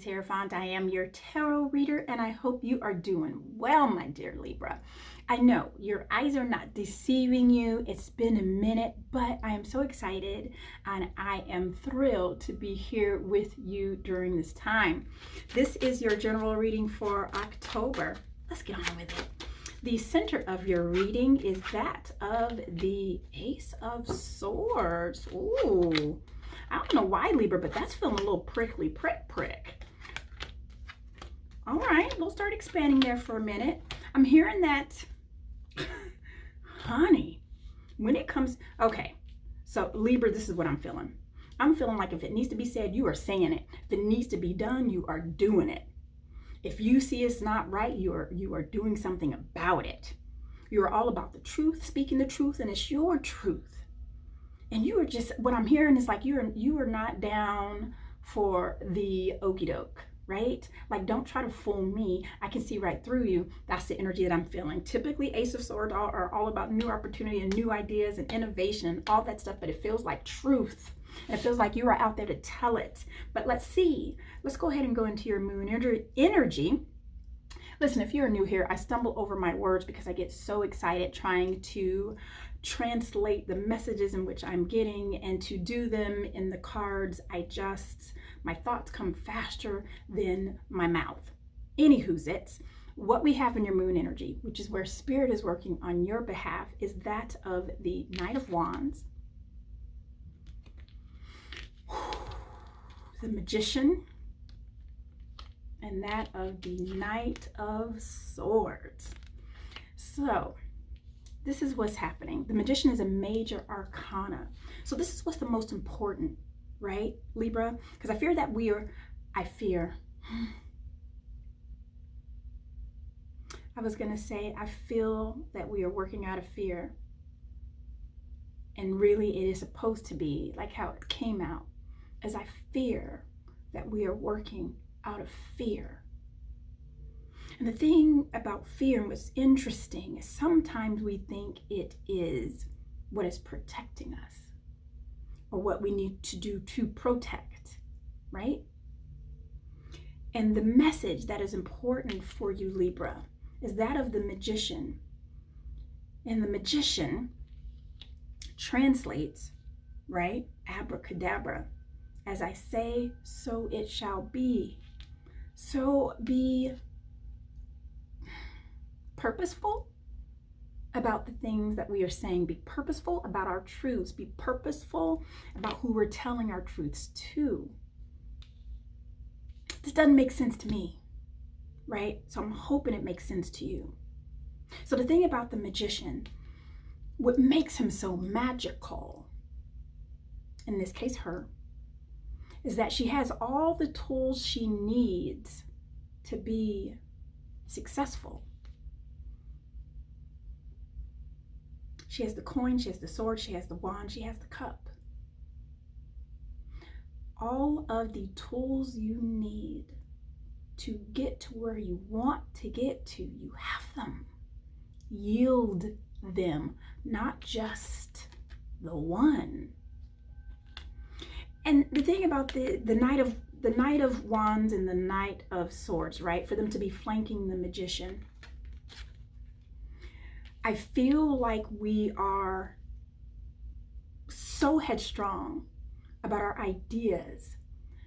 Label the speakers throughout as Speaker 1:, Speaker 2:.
Speaker 1: Hierophant. I am your tarot reader, and I hope you are doing well, my dear Libra. I know your eyes are not deceiving you. It's been a minute, but I am so excited and I am thrilled to be here with you during this time. This is your general reading for October. Let's get on with it. The center of your reading is that of the Ace of Swords. Ooh, I don't know why, Libra, but that's feeling a little prickly, prick. All right, we'll start expanding there for a minute. I'm hearing that, honey, when it comes, okay, so Libra, this is what I'm feeling. I'm feeling like if it needs to be said, you are saying it. If it needs to be done, you are doing it. If you see it's not right, you are doing something about it. You are all about the truth, speaking the truth, and it's your truth. And you are just, what I'm hearing is like you are not down for the okie doke, right? Like, don't try to fool me. I can see right through you. That's the energy that I'm feeling. Typically, Ace of Swords are all about new opportunity and new ideas and innovation and all that stuff, but it feels like truth. And it feels like you are out there to tell it. But let's see. Let's go ahead and go into your moon energy. Listen, if you're new here, I stumble over my words because I get so excited trying to translate the messages in which I'm getting, and to do them in the cards, my thoughts come faster than my mouth. Anywho's it's, what we have in your moon energy, which is where Spirit is working on your behalf, is that of the Knight of Wands, the Magician, and that of the Knight of Swords. So this is what's happening. The Magician is a major arcana. So this is what's the most important, right, Libra? Because I feel that I feel that we are working out of fear. And really it is supposed to be like how it came out, as I fear that we are working out of fear. And the thing about fear, and what's interesting, is sometimes we think it is what is protecting us or what we need to do to protect, right? And the message that is important for you, Libra, is that of the Magician. And the Magician translates, right, abracadabra. As I say, so it shall be. So be purposeful about the things that we are saying. Be purposeful about our truths. Be purposeful about who we're telling our truths to. This doesn't make sense to me, right? So I'm hoping it makes sense to you. So the thing about the Magician, what makes him so magical, in this case her, is that she has all the tools she needs to be successful. She has the coin, she has the sword, she has the wand, she has the cup. All of the tools you need to get to where you want to get to, you have them. Yield them, not just the one. And the thing about the Knight of Wands and the Knight of Swords, right? For them to be flanking the Magician, I feel like we are so headstrong about our ideas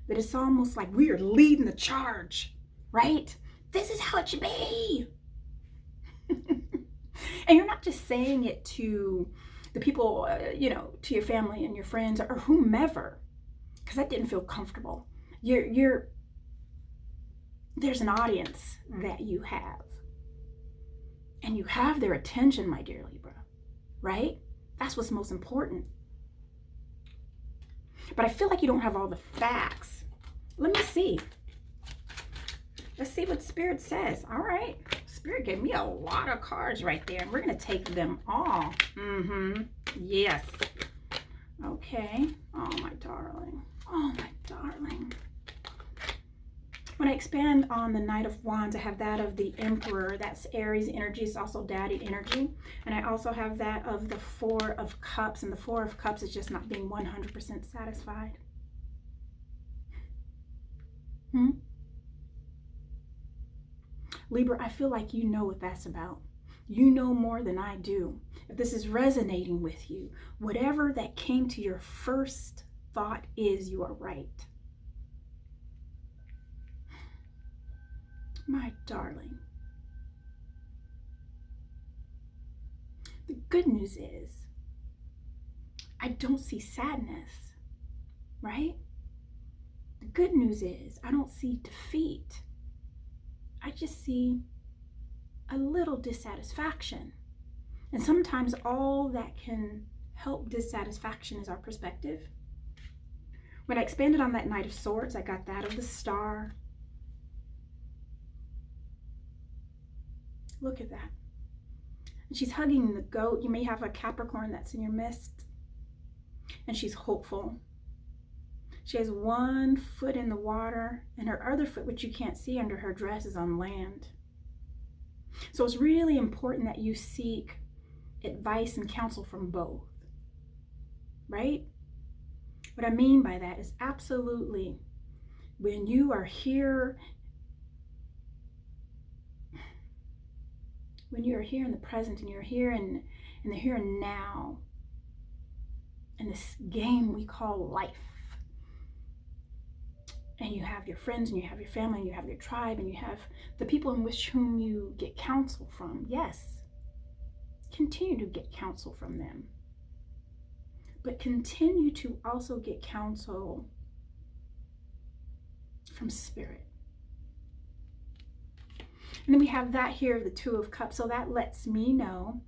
Speaker 1: that it's almost like we are leading the charge, right? This is how it should be. And you're not just saying it to the people, to your family and your friends or whomever, because that didn't feel comfortable. There's an audience that you have. And you have their attention, my dear Libra, right? That's what's most important. But I feel like you don't have all the facts. Let me see. Let's see what Spirit says. All right. Spirit gave me a lot of cards right there, and we're going to take them all. Yes. Okay. Oh, my darling. Oh, my darling. When I expand on the Knight of Wands, I have that of the Emperor. That's Aries energy. It's also daddy energy. And I also have that of the Four of Cups. And the Four of Cups is just not being 100% satisfied. Libra, I feel like you know what that's about. You know more than I do. If this is resonating with you, whatever that came to your first thought is, you are right. My darling. The good news is, I don't see sadness, right? The good news is, I don't see defeat. I just see a little dissatisfaction. And sometimes all that can help dissatisfaction is our perspective. When I expanded on that Knight of Swords, I got that of the Star. Look at that. And she's hugging the goat. You may have a Capricorn that's in your midst. And she's hopeful. She has one foot in the water, and her other foot, which you can't see under her dress, is on land. So it's really important that you seek advice and counsel from both, right? What I mean by that is absolutely when you are here, when you are here in the present and you're here in the here and now, in this game we call life, and you have your friends and you have your family and you have your tribe and you have the people in which whom you get counsel from. Yes, continue to get counsel from them, but continue to also get counsel from Spirit. And then we have that here, the Two of Cups. So that lets me know.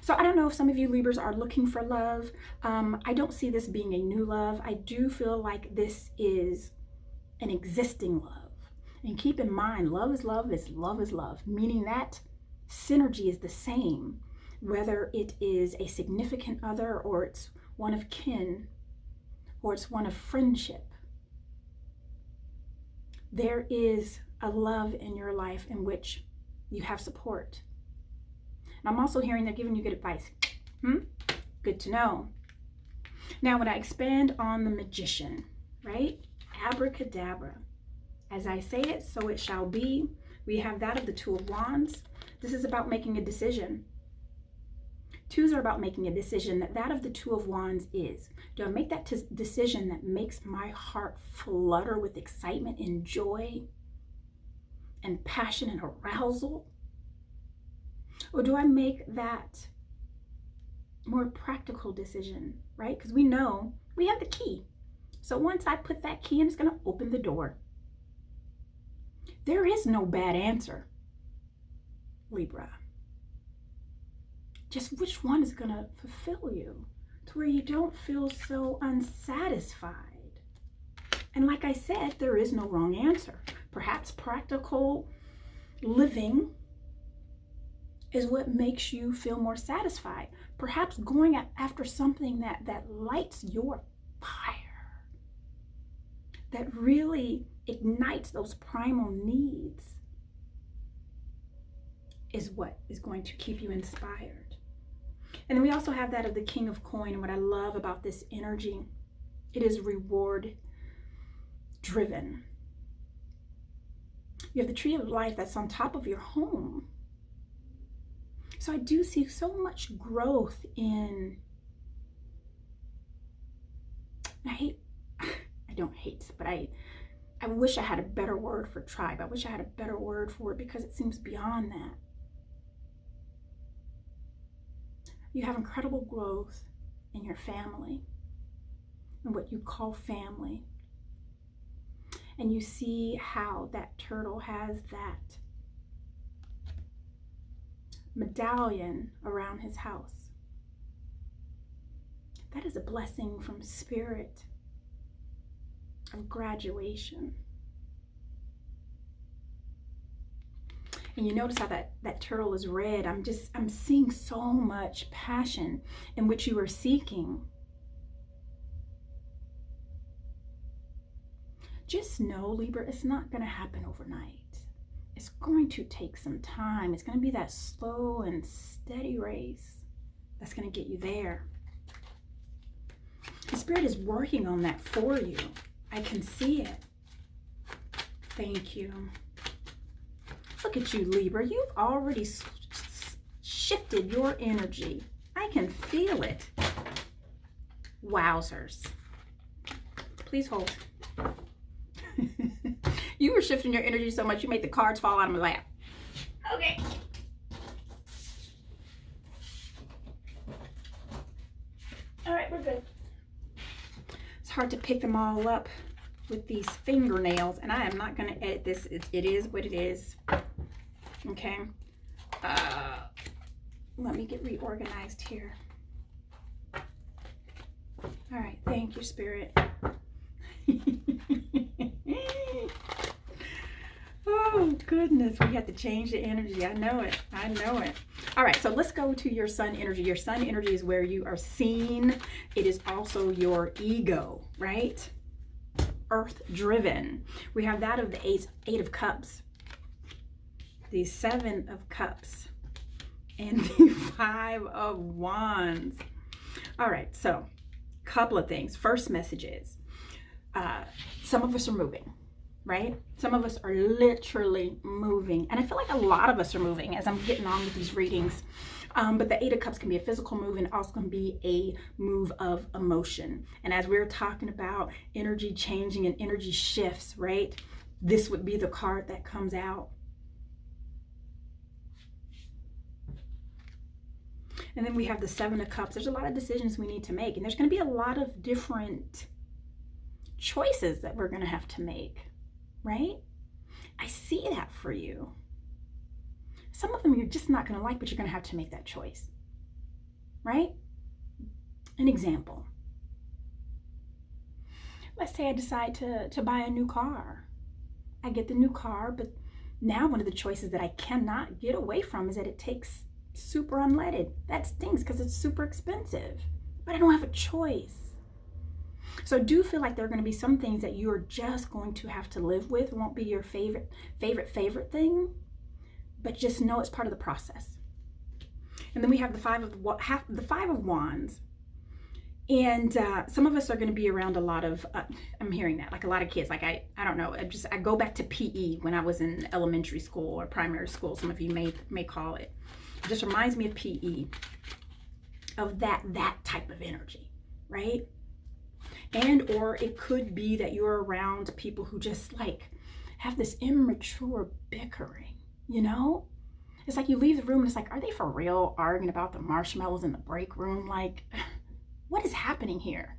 Speaker 1: So I don't know if some of you Libras are looking for love. I don't see this being a new love. I do feel like this is an existing love. And keep in mind, love is love is love is love, meaning that synergy is the same, whether it is a significant other or it's one of kin or it's one of friendship. There is a love in your life in which you have support. And I'm also hearing they're giving you good advice. Good to know. Now, when I expand on the Magician, right? Abracadabra. As I say it, so it shall be. We have that of the Two of Wands. This is about making a decision. Twos are about making a decision. That of the Two of Wands is, do I make that decision that makes my heart flutter with excitement and joy and passion and arousal? Or do I make that more practical decision, right? Because we know we have the key. So once I put that key in, it's going to open the door. There is no bad answer, Libra. Just which one is going to fulfill you to where you don't feel so unsatisfied. And like I said, there is no wrong answer. Perhaps practical living is what makes you feel more satisfied. Perhaps going after something that lights your fire, that really ignites those primal needs, is what is going to keep you inspired. And then we also have that of the King of Coin. And what I love about this energy, it is reward driven. You have the Tree of Life that's on top of your home. So I do see so much growth in, I don't hate, but I wish I had a better word for tribe. I wish I had a better word for it because it seems beyond that. You have incredible growth in your family and what you call family. And you see how that turtle has that medallion around his house. That is a blessing from Spirit of graduation. And you notice how that turtle is red. I'm seeing so much passion in which you are seeking. Just know, Libra, it's not going to happen overnight. It's going to take some time. It's going to be that slow and steady race that's going to get you there. The Spirit is working on that for you. I can see it. Thank you. Look at you, Libra. You've already shifted your energy. I can feel it. Wowzers. Please hold. You were shifting your energy so much you made the cards fall out of my lap. Okay. All right, we're good. It's hard to pick them all up with these fingernails, and I am not going to edit this. It is what it is. Okay. Let me get reorganized here. All right. Thank you, Spirit. Oh, goodness. We had to change the energy. I know it. I know it. All right. So let's go to your sun energy. Your sun energy is where you are seen. It is also your ego, right? Earth driven. We have that of the eight of cups, the 7 of cups, and the 5 of wands. All right. So couple of things. First message is, some of us are moving, right? Some of us are literally moving. And I feel like a lot of us are moving as I'm getting on with these readings. But the 8 of Cups can be a physical move and also can be a move of emotion. And as we're talking about energy changing and energy shifts, right? This would be the card that comes out. And then we have the 7 of Cups. There's a lot of decisions we need to make. And there's going to be a lot of different choices that we're going to have to make, right? I see that for you. Some of them you're just not going to like, but you're going to have to make that choice, right? An example. Let's say I decide to buy a new car. I get the new car, but now one of the choices that I cannot get away from is that it takes super unleaded. That stings because it's super expensive, but I don't have a choice. So do feel like there are going to be some things that you are just going to have to live with. It won't be your favorite thing, but just know it's part of the process. And then we have the 5 of wands. And some of us are going to be around a lot of, I'm hearing that, like a lot of kids. Like I don't know, I go back to PE when I was in elementary school or primary school. Some of you may call it. It just reminds me of PE, of that type of energy, right? And or it could be that you're around people who just like have this immature bickering, you know? It's like you leave the room and it's like, are they for real arguing about the marshmallows in the break room? Like, what is happening here?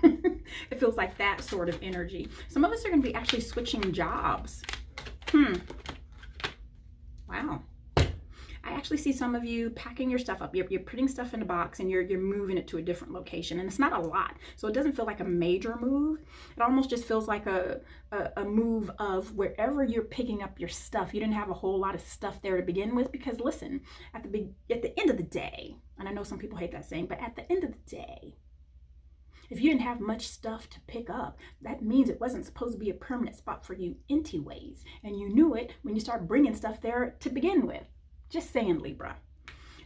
Speaker 1: It feels like that sort of energy. Some of us are going to be actually switching jobs. Wow. I actually see some of you packing your stuff up. You're putting stuff in a box and you're moving it to a different location. And it's not a lot. So it doesn't feel like a major move. It almost just feels like a move of wherever you're picking up your stuff. You didn't have a whole lot of stuff there to begin with. Because listen, at the end of the day, and I know some people hate that saying, but at the end of the day, if you didn't have much stuff to pick up, that means it wasn't supposed to be a permanent spot for you anyways. And you knew it when you start bringing stuff there to begin with. Just saying, Libra.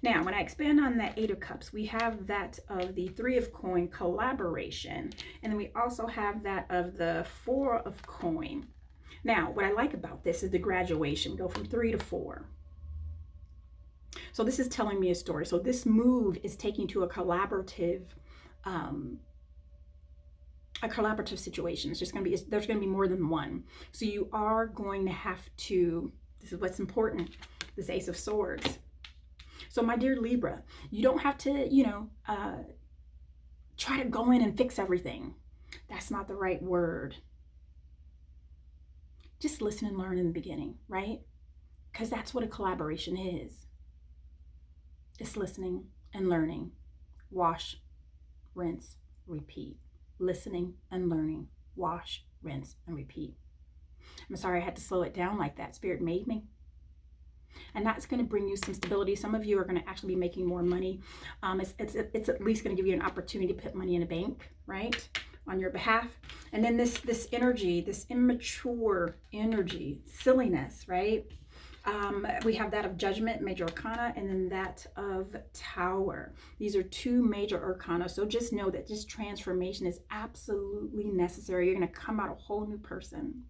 Speaker 1: Now, when I expand on that 8 of Cups, we have that of the 3 of Coin, collaboration. And then we also have that of the 4 of Coin. Now, what I like about this is the graduation. Go from 3 to 4. So this is telling me a story. So this move is taking to a collaborative situation. It's just going to be, there's going to be more than one. So you are going to have to, this is what's important, this Ace of Swords. So my dear Libra, you don't have to, try to go in and fix everything. That's not the right word. Just listen and learn in the beginning, right? Because that's what a collaboration is. It's listening and learning. Wash, rinse, repeat. Listening and learning. Wash, rinse, and repeat. I'm sorry I had to slow it down like that. Spirit made me. And that's going to bring you some stability. Some of you are going to actually be making more money. It's at least going to give you an opportunity to put money in a bank, right, on your behalf. And then this energy, this immature energy, silliness, right? We have that of Judgment, Major Arcana, and then that of Tower. These are 2 major arcana. So just know that this transformation is absolutely necessary. You're going to come out a whole new person.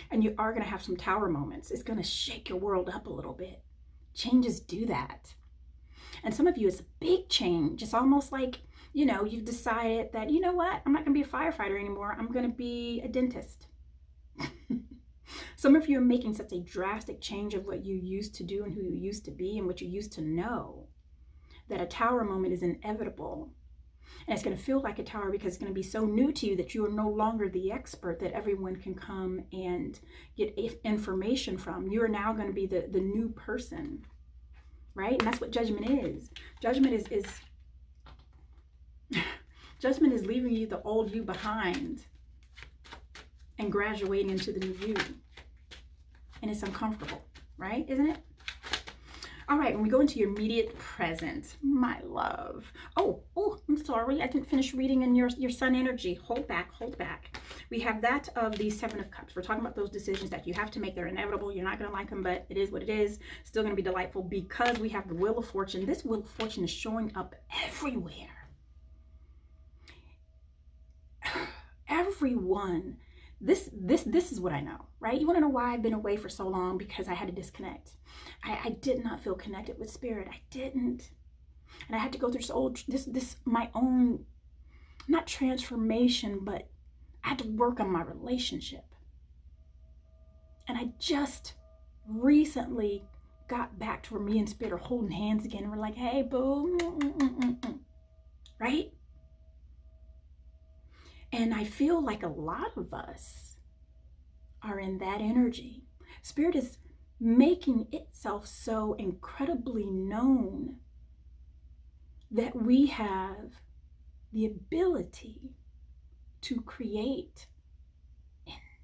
Speaker 1: And you are going to have some tower moments. It's going to shake your world up a little bit. Changes do that. And some of you, it's a big change. It's almost like, you've decided that, you know what? I'm not going to be a firefighter anymore. I'm going to be a dentist. Some of you are making such a drastic change of what you used to do and who you used to be and what you used to know, that a tower moment is inevitable. And it's going to feel like a tower because it's going to be so new to you that you are no longer the expert that everyone can come and get information from. You are now going to be the new person, right? And that's what judgment is. Judgment is judgment is leaving you, the old you, behind and graduating into the new you. And it's uncomfortable, right? Isn't it? All right, when we go into your immediate present, my love. Oh, I'm sorry. I didn't finish reading in your sun energy. Hold back. We have that of the Seven of Cups. We're talking about those decisions that you have to make. They're inevitable. You're not going to like them, but it is what it is. Still going to be delightful because we have the Wheel of Fortune. This Wheel of Fortune is showing up everywhere. Everyone. This is what I know, right? You want to know why I've been away for so long? Because I had to disconnect. I did not feel connected with spirit. I didn't. And I had to go through this my own, not transformation, but I had to work on my relationship. And I just recently got back to where me and spirit are holding hands again. And we're like, hey, boo. Right? And I feel like a lot of us are in that energy. Spirit is making itself so incredibly known that we have the ability to create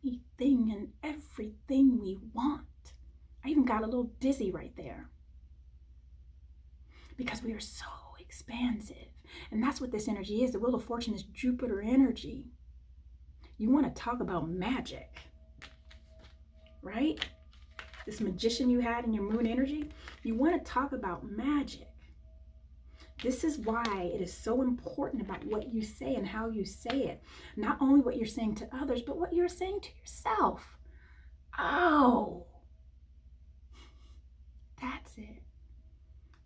Speaker 1: anything and everything we want. I even got a little dizzy right there because we are so expansive. And that's what this energy is. The Wheel of Fortune is Jupiter energy. You want to talk about magic, right? This magician you had in your moon energy, you want to talk about magic. This is why it is so important about what you say and how you say it. Not only what you're saying to others, but what you're saying to yourself. Oh, that's it.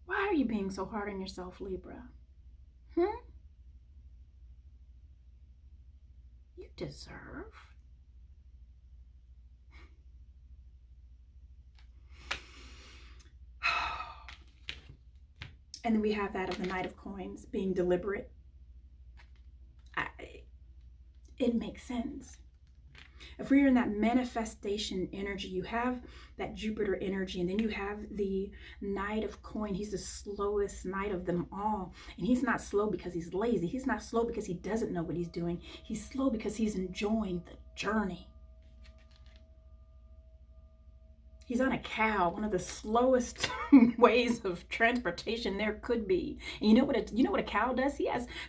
Speaker 1: Why are you being so hard on yourself, Libra? You deserve. And then we have that of the Knight of Coins, being deliberate. It makes sense. If we're in that manifestation energy, you have that Jupiter energy, and then you have the Knight of Coin. He's the slowest knight of them all. And he's not slow because he's lazy. He's not slow because he doesn't know what he's doing. He's slow because he's enjoying the journey. He's on a cow, one of the slowest ways of transportation there could be. And you know what a cow does?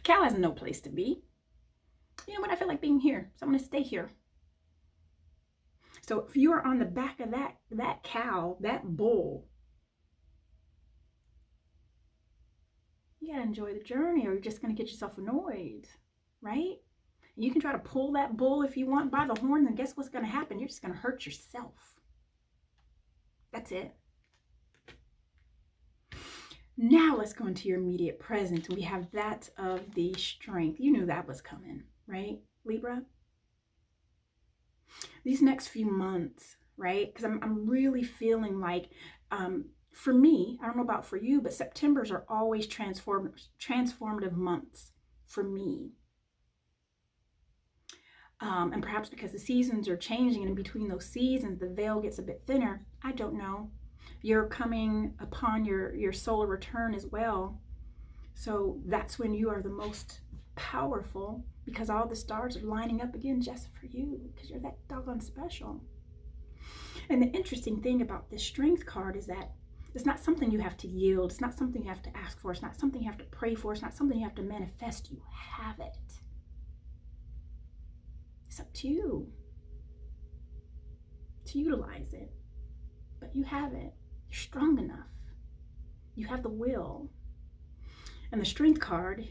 Speaker 1: Cow has no place to be. You know what? I feel like being here, so I'm going to stay here. So if you are on the back of that cow, that bull, you got to enjoy the journey, or you're just going to get yourself annoyed, right? You can try to pull that bull if you want by the horns, and guess what's going to happen? You're just going to hurt yourself. That's it. Now let's go into your immediate present. We have that of the Strength. You knew that was coming, right, Libra? These next few months, right? Because I'm really feeling like, for me, I don't know about for you, but Septembers are always transformative months for me. And perhaps because the seasons are changing, and in between those seasons, the veil gets a bit thinner. I don't know. You're coming upon your solar return as well. So that's when you are the most powerful, because all the stars are lining up again just for you, because you're that doggone special. And the interesting thing about this Strength card is that it's not something you have to yield. It's not something you have to ask for. It's not something you have to pray for. It's not something you have to manifest. You have it. It's up to you to utilize it. But you have it. You're strong enough. You have the will. And the Strength card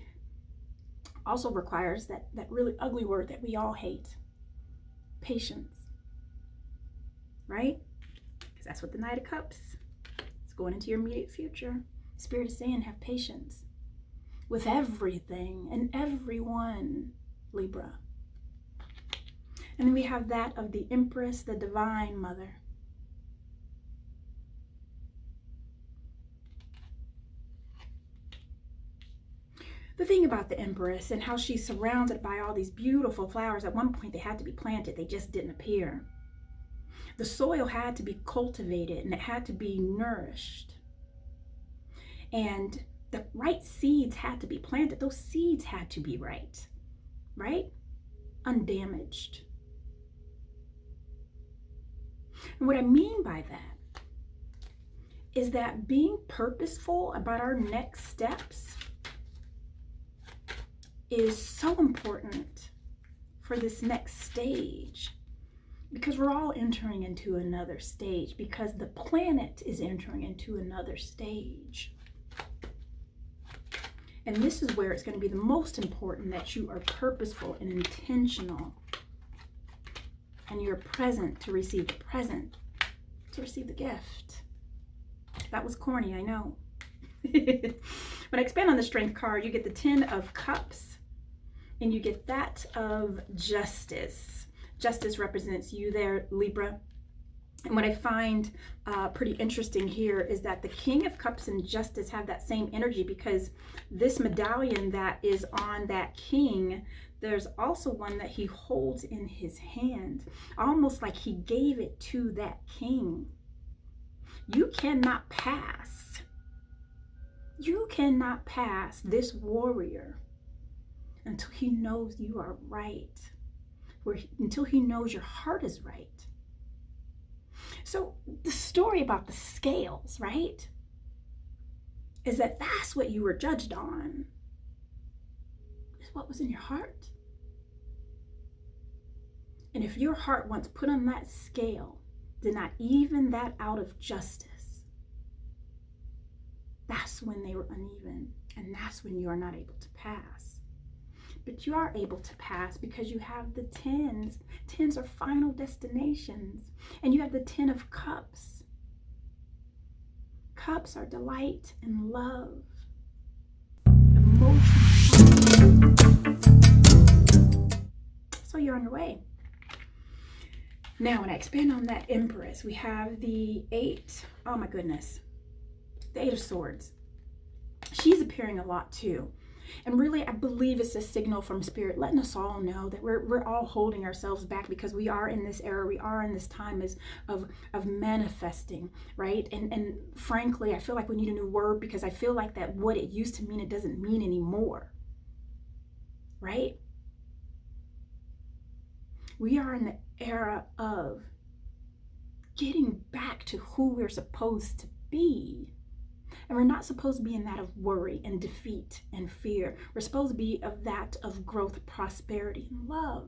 Speaker 1: also requires that really ugly word that we all hate. Patience. right? Because that's what the Knight of Cups is going into your immediate future. Spirit is saying, have patience with everything and everyone, Libra. And then we have that of the Empress, the Divine Mother. The thing about the Empress and how she's surrounded by all these beautiful flowers, at one point they had to be planted, they just didn't appear. The soil had to be cultivated and it had to be nourished. And the right seeds had to be planted. Those seeds had to be right? Undamaged. And what I mean by that is that being purposeful about our next steps is so important for this next stage, because we're all entering into another stage, because the planet is entering into another stage. And this is where it's going to be the most important that you are purposeful and intentional, and you're present to receive the present, to receive the gift. That was corny, I know. When I expand on the Strength card, you get the 10 of Cups, and you get that of Justice. Justice represents you there, Libra. And what I find pretty interesting here is that the King of Cups and Justice have that same energy, because this medallion that is on that king, there's also one that he holds in his hand, almost like he gave it to that king. You cannot pass. You cannot pass this warrior until he knows you are right, until he knows your heart is right. So the story about the scales, right, is that that's what you were judged on, is what was in your heart. And if your heart, once put on that scale, did not even that out of justice, that's when they were uneven, and that's when you are not able to pass. But you are able to pass because you have the 10s. 10s are final destinations. And you have the 10 of Cups. Cups are delight and love, emotion. So you're on your way. Now, when I expand on that Empress, we have the 8. Oh my goodness. The 8 of Swords. She's appearing a lot too. And really, I believe it's a signal from Spirit letting us all know that we're all holding ourselves back, because we are in this era, we are in this time of manifesting, right? And frankly, I feel like we need a new word, because I feel like that what it used to mean, it doesn't mean anymore, right? We are in the era of getting back to who we're supposed to be. And we're not supposed to be in that of worry and defeat and fear. We're supposed to be of that of growth, prosperity, and love.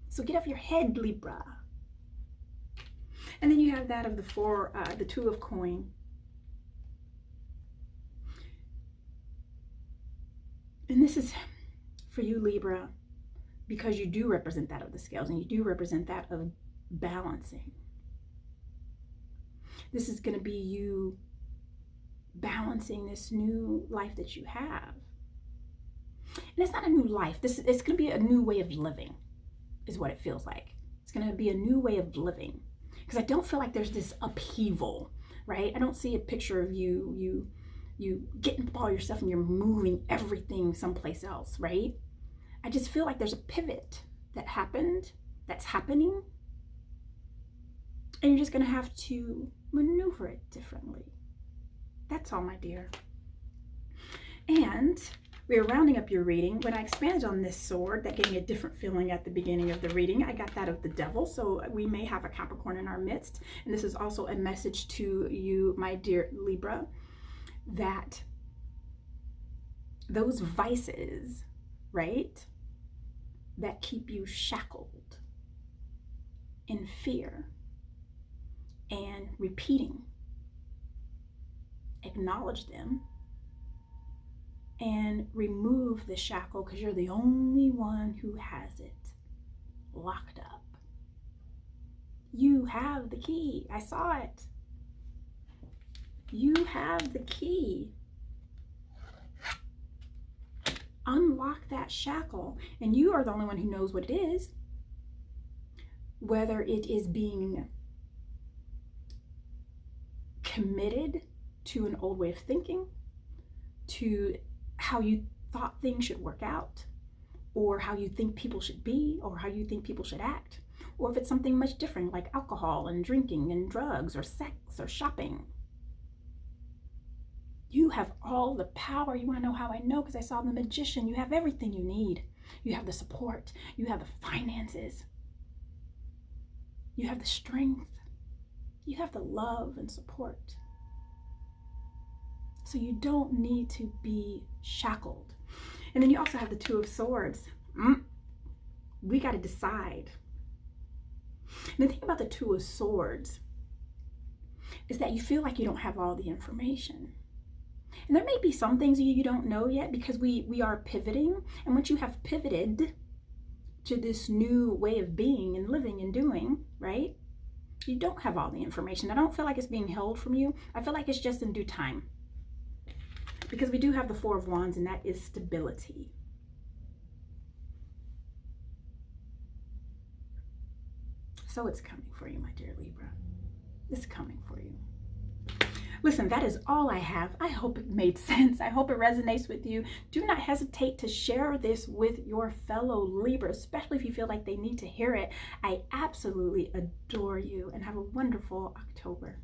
Speaker 1: So get off your head, Libra. And then you have that of the 2 of Coin. And this is for you, Libra, because you do represent that of the scales, and you do represent that of balancing. This is going to be you balancing this new life that you have. And it's not a new life. It's going to be a new way of living, is what it feels like. It's going to be a new way of living, because I don't feel like there's this upheaval, right? I don't see a picture of you getting all your stuff and you're moving everything someplace else, right? I just feel like there's a pivot that happened, that's happening, and you're just going to have to maneuver it differently. That's all, my dear. And we are rounding up your reading. When I expanded on this sword, that gave me a different feeling at the beginning of the reading. I got that of the devil, so we may have a Capricorn in our midst. And this is also a message to you, my dear Libra, that those vices, right, that keep you shackled in fear and repeating, acknowledge them and remove the shackle, because you're the only one who has it locked up. You have the key. I saw it. You have the key. Unlock that shackle, and you are the only one who knows what it is. Whether it is being committed to an old way of thinking, to how you thought things should work out, or how you think people should be, or how you think people should act, or if it's something much different like alcohol and drinking and drugs or sex or shopping. You have all the power. You want to know how I know? Because I saw the magician. You have everything you need. You have the support. You have the finances. You have the strength. You have the love and support. So you don't need to be shackled. And then you also have the Two of Swords. We got to decide. And the thing about the Two of Swords is that you feel like you don't have all the information. And there may be some things you don't know yet, because we are pivoting. And once you have pivoted to this new way of being and living and doing, right? You don't have all the information. I don't feel like it's being held from you. I feel like it's just in due time. Because we do have the Four of Wands, and that is stability. So it's coming for you, my dear Libra. It's coming for you. Listen, that is all I have. I hope it made sense. I hope it resonates with you. Do not hesitate to share this with your fellow Libra, especially if you feel like they need to hear it. I absolutely adore you, and have a wonderful October.